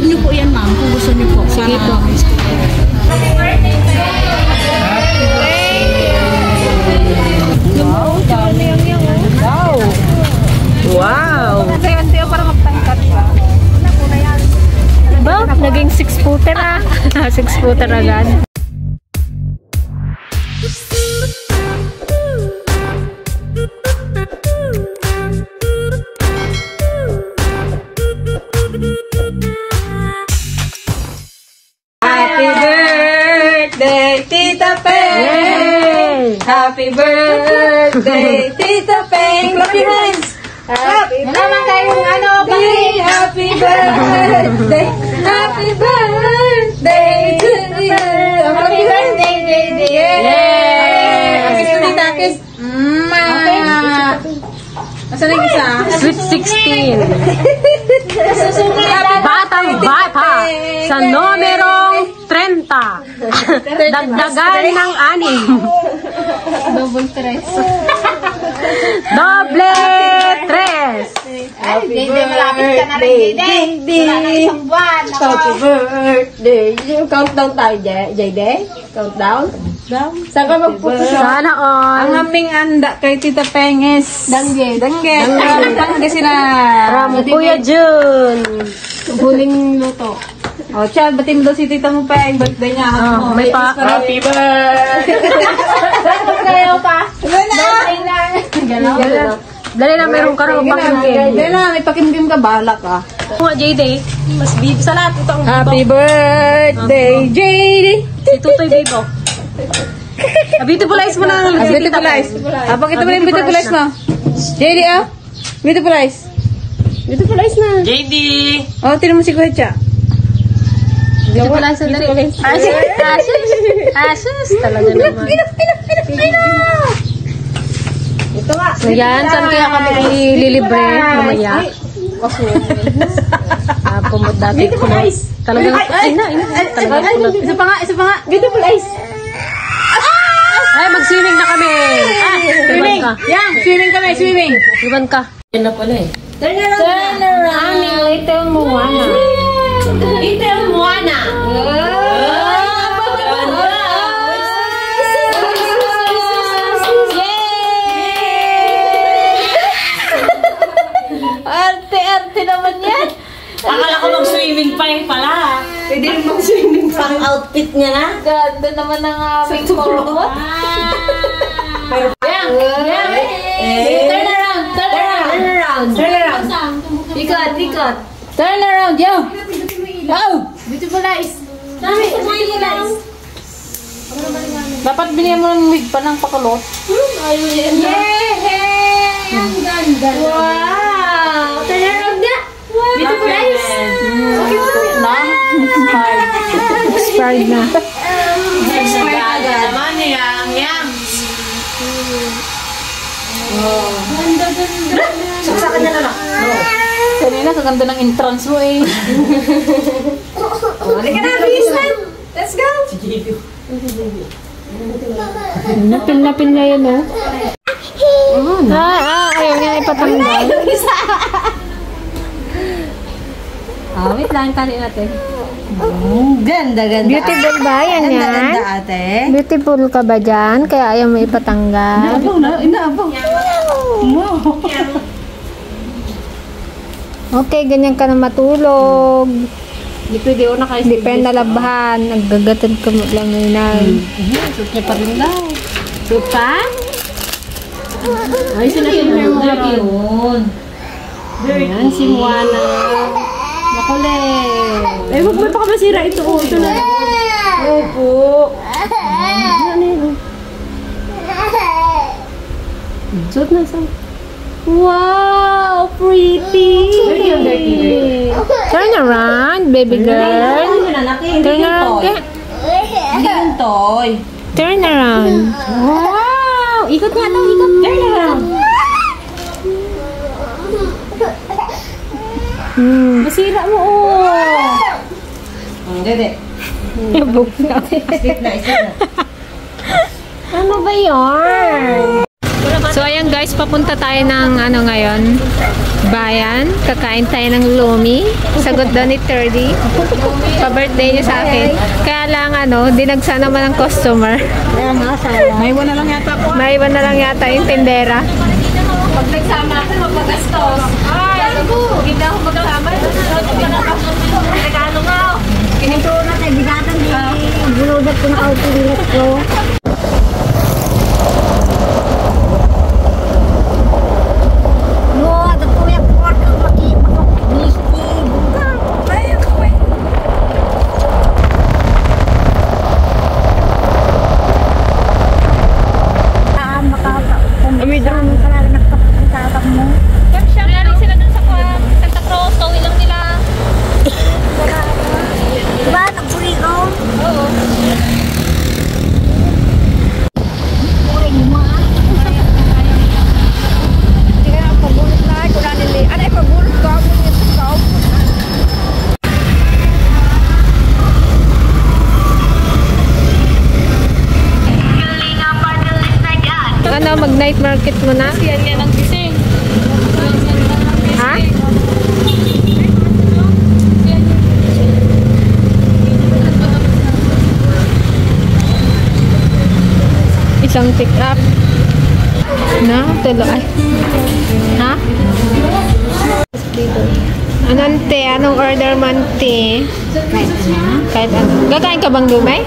Susunodin niyo po yan, ma'am, kung gusto niyo po. Sige po. Happy birthday, Wow, dami yang wow. Wow. Sayo para magtangkat ka. Ba, naging 6-footer ah. 6-footer agad. Happy birthday, Tita Peng! Happy birthday, Tita Peng! Clap your hands! Happy birthday! Happy birthday! Happy birthday to you! Happy birthday, baby! Yay! Kiss to Tita, kiss! Asa na yung isa? Sweet 16. Batang bata sa numerong 30. Dagdagan ng 6. Double tres. Doble 3. Happy birthday, baby! Happy birthday! Countdown tayo, JD? Countdown? Saan ka magpupunta? Sana Ang all. aming anda kay Tita Penges. Dangge. Dangge sila. From Kuya Jun. Huling luto. O, siya, batin mo daw si Tita mo Peng. Birthday niya. Oh, may pa. Happy birthday! Kayo pa. Gano'n. Dali na, meron ka rin pakinggan. Dahil na, may pakimkim ka, bahala ka. Mga JD, mas bib sa lahat. Ito ang Happy birthday, JD! Si Tutoy Bibo. Beautiful eyes mo na. Beautiful eyes. Pakita mo na yung beautiful eyes mo. JD, beautiful eyes. Beautiful eyes na. JD. Oh, tinan mo si Kuya Cha. Beautiful eyes na dali. Asus. Talaga naman. Ito nga. So yan, saan kaya kami ililibre mamaya? Pumot dati ko na. Talagang, Isa pa nga. Beautiful eyes. ay, mag-swimming na kami. Swimming. Yang, swimming kami, swimming. Iban ka. Yan na pala eh. Turn around. Aming Little Moana. Little Moana. Arte naman yan. Akala ko mag-swimming pa yun pala. Pwede rin mag-swimming pa. Pang outfit niya na. Ganda naman ang aming korot. Yang. Turn around. Ikot. Turn around, yo. Beautiful eyes. Beautiful eyes. Dapat binigyan mo ng wig pa ng pakulot. Ayun. Yay! Ang ganda. Wow! Turn around na. Beautiful eyes. Expired na. Expired agad. Naman yang. Ganda. Saksakan niya na lang. Kanina, kaganda ng entrance mo eh. Halika na, bilis na. Let's go. Napil na yan oh. Ayaw niya ipatanggal. Wait lang, tali natin. Ganda. Beautiful ba yan yan? Ganda ate. Beautiful ka ba dyan? Kaya ayaw mo ipatanggal? Inaabaw. Okay, ganyan ka na matulog. Hindi pwede una kayo. Hindi pa yan nalabahan. Naggagatid ka mo lang ngayon. Suot niya pa rin daw. Suot pa? Ay, sinasin mo yung yun. Ayan, si Moana. Makulit. Eh, wag mo pa ka masira ito. Oh, ito na. Opo. Suot na sa. Wow, pretty. Dirty. Turn around, baby girl. Turn around ka. Hindi yung toy. Turn around. Wow, ikot nga daw, ikot. Turn around. Masira mo, oh. Dede. Ibog na. Sleep na. Ano ba yun? Wala ka So ayan guys, papunta tayo ng ano ngayon, bayan. Kakain tayo ng lumi. Sagot daw ni 30. Pa-birthday niya sa akin. Kaya lang ano, dinagsa naman ng customer. May iwan na lang yata po. Maiwan na lang yata yung tindera. Pag nagsama ako, magpagastos. Ay, hindi ako magsama. Regalo nga. Ito na tayo, bigatan din. Bulodat ko na auto-ulit ko. No, ito po yung pork. Ang maki-misti. Buka. Kaya ko eh. Naling sila dun sa Santa Cruz. Tawin lang nila. Diba? Nagpuri ko? Oo. Puri mo ah. Hindi ka na pagulot na. Kula nila. Ano ay pagulot ko? Ano, mag-night market mo na? Yan yan ang gising. Ha? Isang pick up. Na, tulo. Ay. Ha? Ano, te? Anong order man, te? Kahit ano. Gagain ka bang lumay?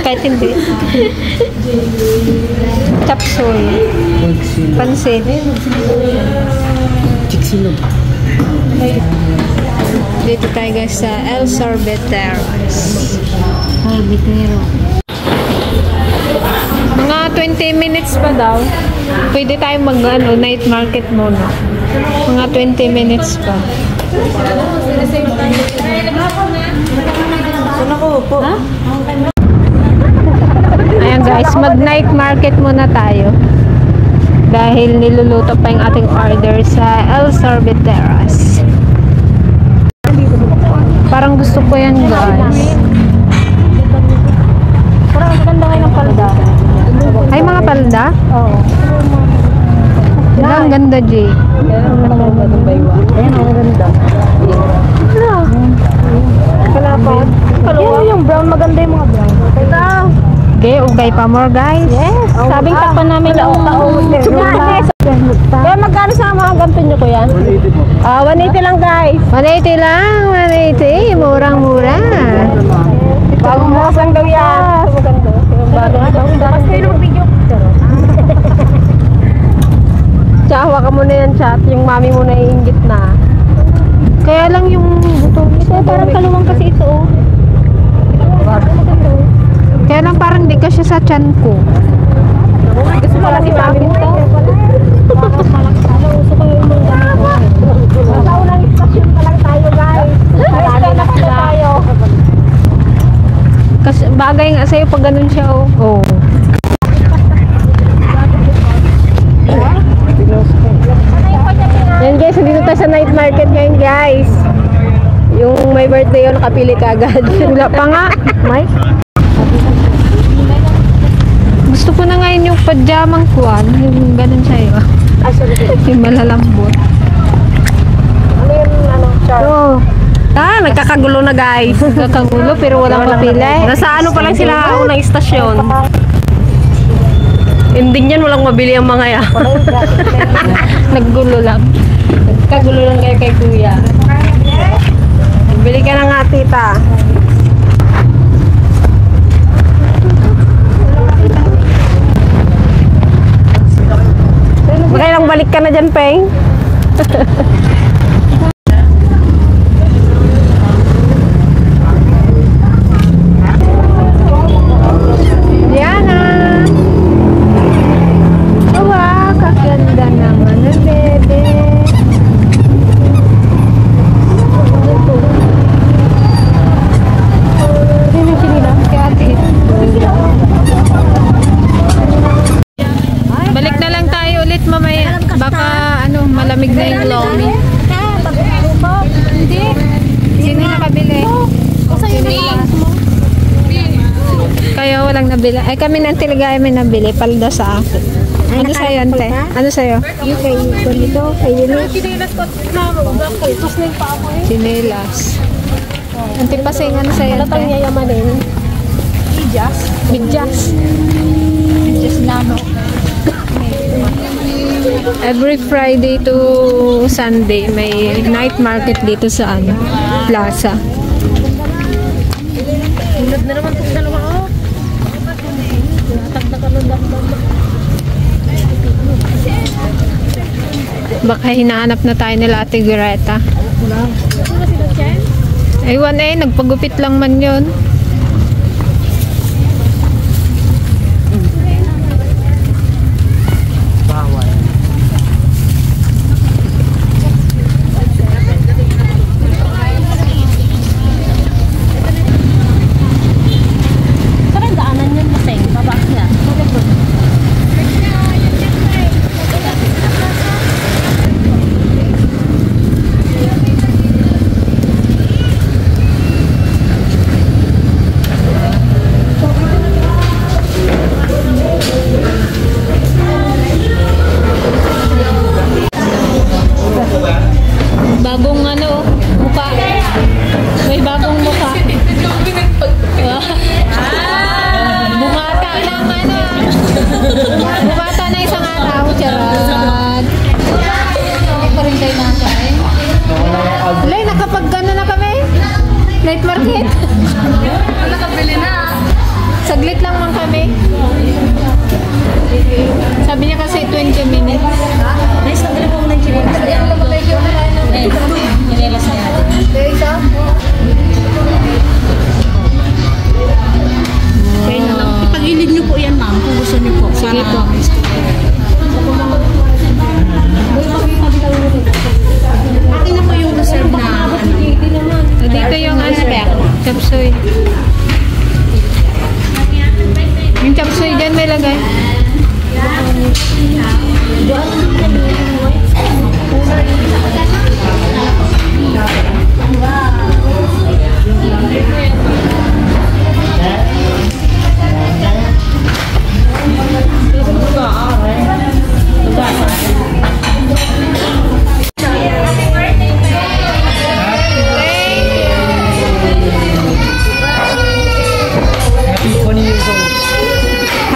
Kahit hindi. Chapsoy. Pansit. Dito tayo guys sa El Sorbeteros. Mga 20 minutes pa daw. Pwede tayo mag night market muna. Mga 20 minutes pa. Ayan guys, mag-night market muna tayo. Dahil niluluto pa yung ating order sa El Sorbeteros. Parang gusto ko yan guys. Parang maganda kayo ng palda. Ay, mga palda? Oo. Ang ganda, Jay. Ayan, ang ganda. Kalapad. Yung brown, maganda yung mga brown. Ito. Okay, ugay pa more guys. Yes. Sabing takpan namin yung Kaya magkano sa mga ganto nyo ko yan? 180 lang guys. 180 lang, 180. Murang-mura. Bagong bukas lang daw yan. Bagong bukas kayo na mag-video. Tsawa ka muna yan, chat. Yung mami mo na iinggit na. Kaya lang yung buto. Ito parang kaluwang kasi ito. Kaya lang parang di ka siya sa tiyan ko. Gusto mo lang si mami mo to? Uso ko yung mga sa unang istasyon pa lang tayo guys. Marami na tayo. Kasi bagay nga sa'yo pag ganun siya, oh. Oh. Yan guys, dito tayo sa night market ngayon guys. Yung may birthday yun, nakapili ka agad. Wala pa nga. Mike? Gusto ko na ngayon yung pajamang kuwan. Yung ganun sa'yo. Yung malalambot. Ano yung char? Oh. Nagkakagulo na guys. Nagkakagulo pero walang mapili. Nasa ano pa lang sila unang istasyon. Ending yan, walang mabili ang mga yan. Naggulo lang. Kagulo lang kayo kay kuya. Bili ka na nga tita. Makailang balik ka na dyan, Peng. Diana! Wow, kaganda naman ng bebe. Sino sinila? Kaya ate. Balik na lang tayo ulit mamaya. Baka ano, malamig na yung lomi. nabili. Ay, kami ng Tiligaya may nabili. Palda sa akin. Ano sa'yo, ante? Ano sa'yo? Yung kay Bonito, kay Yunus. Chinelas. Ante pasing, ano sa'yo, Halatang ante? yayamanin. Bidyas. Just nano. Every Friday to Sunday, may night market dito sa ano, plaza. Tulad na naman itong dalawa, oh. Baka hinahanap na tayo nila Ate Greta. Ewan nagpagupit lang man yun. Saan daanan yun, Maseng? Baba siya. Bagong ano, mukha. May bagong mukha. Bumata ng ano. Bumata na isang araw. Charot. Parintay na siya eh. Lay, nakapag-gano na kami? Night market? Nakabili na. Saglit lang man kami. Sabi niya kasi 20 minutes. Nice, nabili ko ng chinelas. Chinelas na yan. Ipagilid niyo po yan, ma'am, kung gusto niyo po. Sige po. Akin na po yung reserve na ano. Dito yung ano, chapsuy. Yung chapsuy dyan may lagay.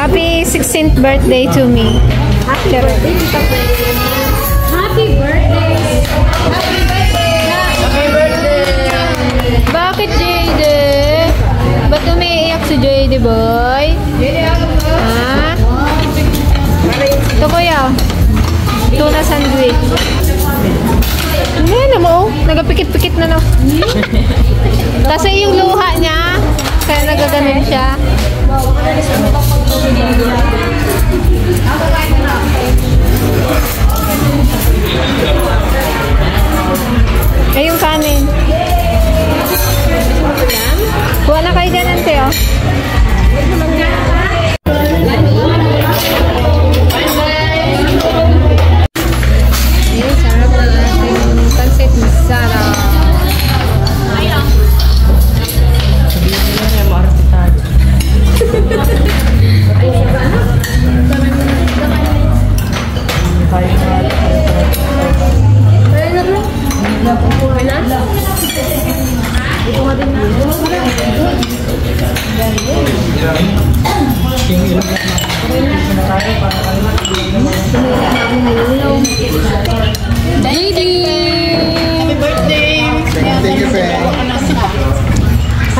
Happy 16th birthday to me. Happy birthday, Tita Pe. Happy birthday! Happy birthday! Bakit, JD? Ba't umiiyak si JD, boy? Ha? Ito, kuya. Tuna sandwich. Hindi na mo. Nagapikit-pikit na, no? Kasi yung luha niya, kaya nagaganon siya. Ay, yung kanin. Kuha na kayo dyan, ante, oh. Ayun, sarap na ating pancit masala.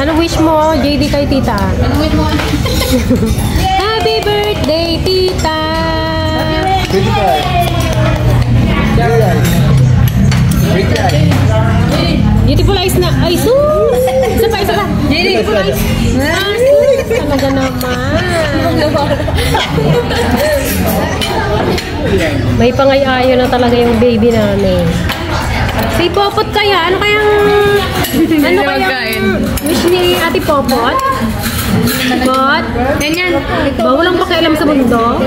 Ano wish mo, JD, kay tita? Happy birthday, tita! Beautiful eyes na. Ay, sus! Isa pa, isa pa. Beautiful eyes. Talaga naman. May pangay-ayo na talaga yung baby namin. Si Popot kaya? Ano kayang wish ni Ate Popot? Pot? Ganyan. Bawal ang pakialam sa mundo.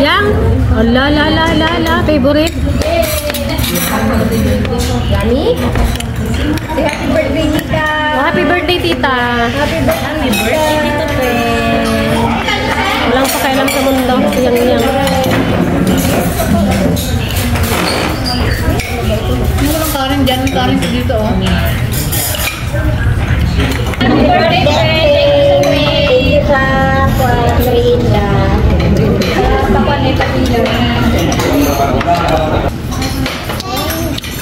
Lang? La. Favorite? Yummy? Happy birthday, Tita. Oh, happy birthday, tita. Happy birthday, Tita Pe. Nandiyan ka rin dito, oh.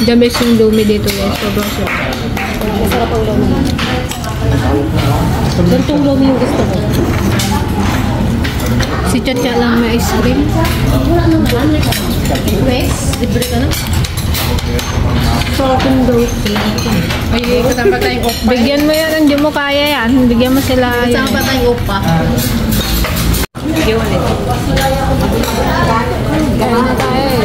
The best yung lumi dito guys. Sobrang sarap. Masarap ang lomi. Gantong lomi yung gusto ko. Si Chacha lang may ice cream. Wala naman. Wes, libre ka na. Sarap yung daw. Ay, kasama tayong opa. Bigyan mo yan, hindi mo kaya yan. Bigyan mo sila yan. Kasama tayong opa. Iwan ito. Kain na tayo.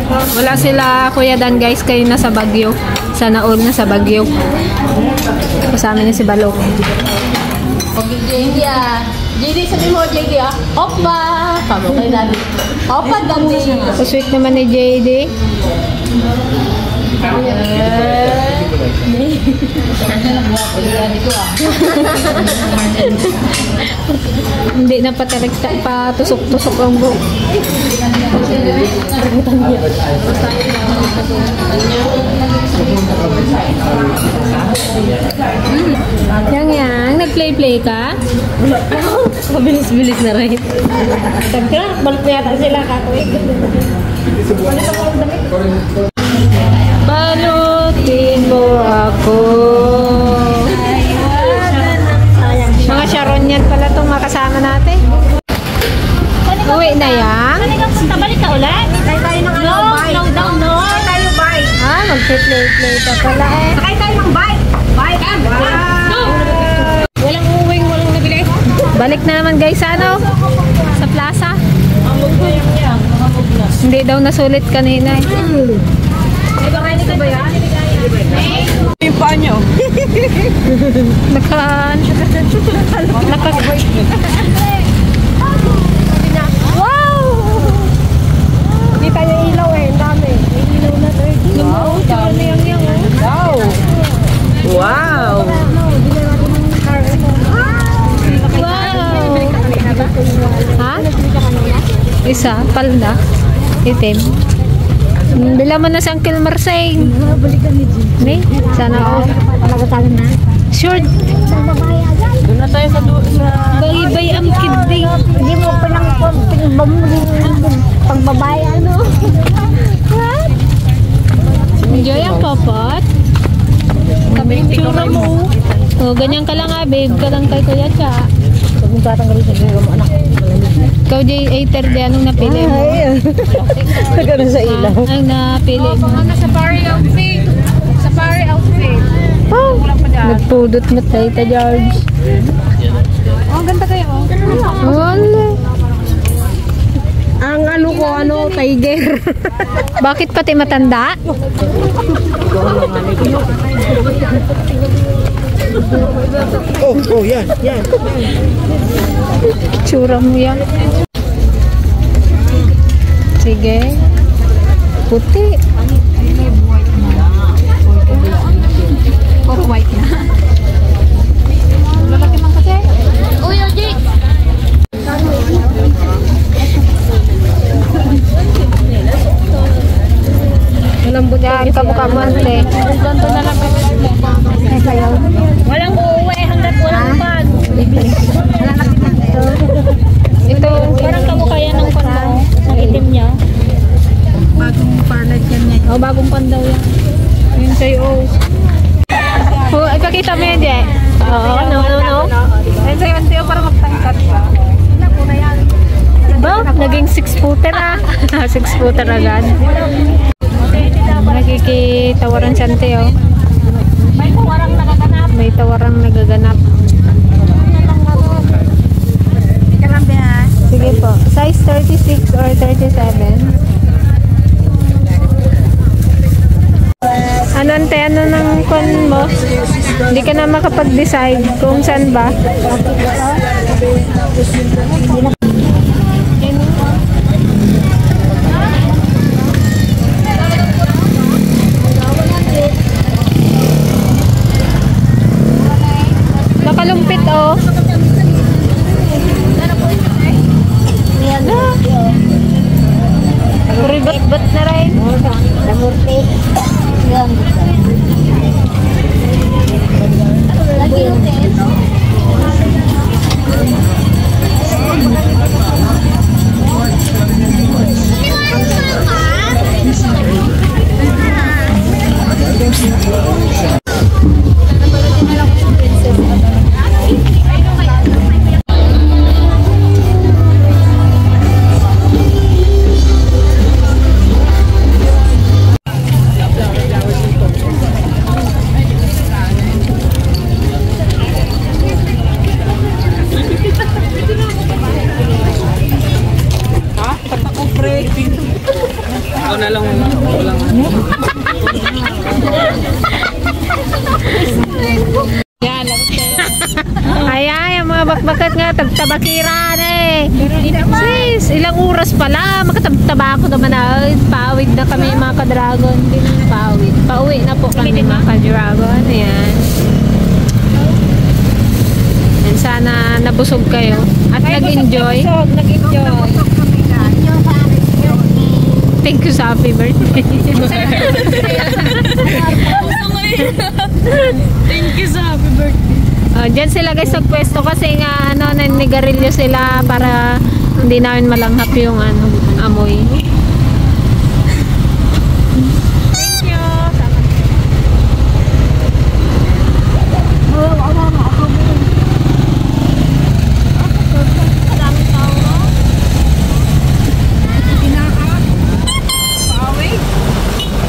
Wala sila Kuya Dan guys, kayo nasa Baguio. Sana all nasa Baguio. Kasama niya si Balok. Okay, JD ah. JD, sabi mo, JD ah. Opa! Pabo kay Daddy. Opa, Daddy. So sweet naman ni JD. Hindi na patusok-tusok ang buhok. Yang, nag-play-play ka? Mabilis-bilis na rin. Tagka, balik na yata sila kakuwi. Balutin mo ako. Mga Sharon yan pala itong makasama natin. Uwi na yan? Balik ka ulit? Sakay tayo ng ano, bike. No. Sakay tayo bike. Ah, mag-play-play pa pala eh. Sakay tayo ng bike. Bike. Walang uwing, walang nabili. Balik na naman guys sa ano? Sa plaza. Hindi daw nasulit kanina eh. Ay, baka hindi ka ba yan? Yung paa nyo. Wow! Hindi tayo ilaw eh. Ang dami. May ilaw na 30. Wow! Wow! Ha? Isa, palda. Itim. Bila mo na si Uncle Marseng. Balikan ni Jim. Ni? Sana all. Talaga tayo na. Sure. Doon na tayo sa Bay ang kiding. Hindi mo pagbabae ano. Enjoy ang popot. Tsura mo. Oh, ganyan ka lang babe. Ka lang kay Kuya Cha. Huwag mong tatanggalin sa gawin mo anak. Ikaw, J.A. di anong napili mo? Ganun sa ilaw. Ang napili mo. safari outfit. Safari outfit. Oh, nagpudot mo Tita George. Oh, ganda kayo. Wala. Ang ano ko, tiger. Bakit pati matanda? Oh, yan. Tsura mo yan. Sige. Puti. Puro white na. Lalaki man kasi. Uy, Oji! Malambot yan. Kamukha mo ante. Ganto na lang. Walang uuwi hanggat walang pan. Ito. Parang kamukha yan ng pan mo. Ang itim niya. Bagong panad yan eh. Oh, bagong pan daw yan. Yun sa'yo. Oh, ipakita mo yan, Jay. Oo, no. Ayun sa'yo, Anteo, para magtangkat ka. Ba? Naging 6-footer ah. 6-footer agad. Nakikitawaran si Anteo. May tawarang nakaganap. May tawarang nagaganap. Sige po. Size 36 or 37. Ano ante, ano ng kon mo? Hindi ka na makapag-decide kung saan ba? Nakalumpit oh. Kuribat-bat na rin. Ayan, yung mga bakbakat nga, tagtabakiran eh. Sis, ilang oras pala, makatabtaba ako naman na, pawid na kami mga ka-dragon. Pawid. Pauwi na po kami mga ka-dragon. Ayan. And sana nabusog kayo at nag-enjoy. Nag-enjoy. Thank you sa happy birthday. Thank you sa happy birthday. Diyan sila guys nagpwesto kasi nga ano, nanigarilyo sila para hindi namin malanghap yung ano, amoy. Thank you.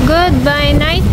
Goodbye night,